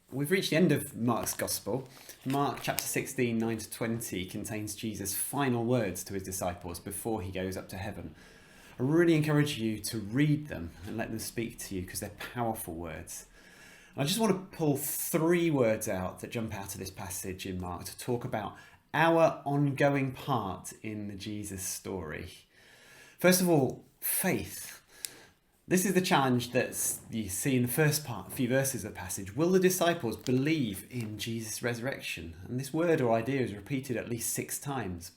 We've reached the end of Mark's Gospel. Mark chapter 16, 9 to 20 contains Jesus' final words to his disciples before he goes up to heaven. I really encourage you to read them and let them speak to you because they're powerful words. I just want to pull three words out that jump out of this passage in Mark to talk about our ongoing part in the Jesus story. First of all, faith. This is the challenge that you see in the first few verses of the passage. Will the disciples believe in Jesus' resurrection? And this word or idea is repeated at least 6 times.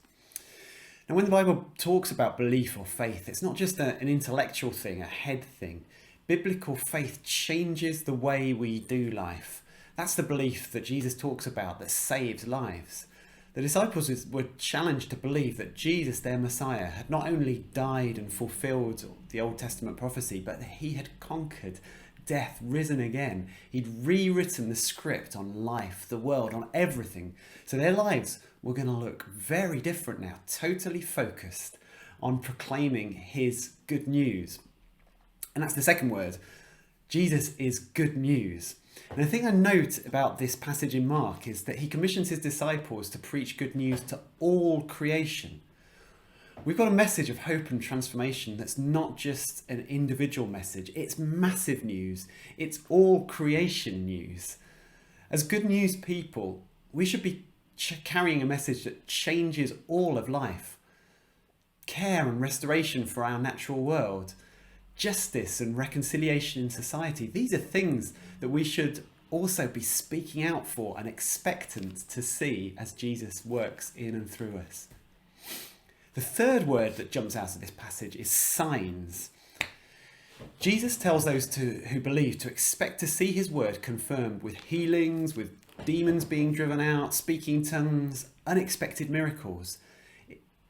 Now, when the Bible talks about belief or faith, it's not just an intellectual thing, a head thing. Biblical faith changes the way we do life. That's the belief that Jesus talks about that saves lives. The disciples were challenged to believe that Jesus, their Messiah, had not only died and fulfilled the Old Testament prophecy, but that he had conquered death, risen again. He'd rewritten the script on life, the world, on everything. So their lives were going to look very different now, totally focused on proclaiming his good news. And that's the second word. Jesus is good news. And the thing I note about this passage in Mark is that he commissions his disciples to preach good news to all creation. We've got a message of hope and transformation that's not just an individual message. It's massive news. It's all creation news. As good news people, we should be carrying a message that changes all of life. Care and restoration for our natural world. Justice and reconciliation in society. These are things that we should also be speaking out for and expectant to see as Jesus works in and through us. The third word that jumps out of this passage is signs. Jesus tells those who believe to expect to see his word confirmed with healings, with demons being driven out, speaking tongues, unexpected miracles.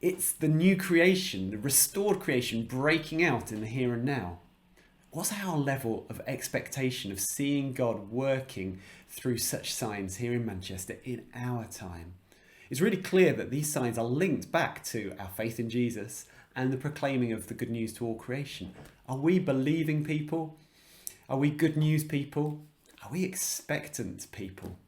It's the new creation, the restored creation breaking out in the here and now. What's our level of expectation of seeing God working through such signs here in Manchester in our time? It's really clear that these signs are linked back to our faith in Jesus and the proclaiming of the good news to all creation. Are we believing people? Are we good news people? Are we expectant people?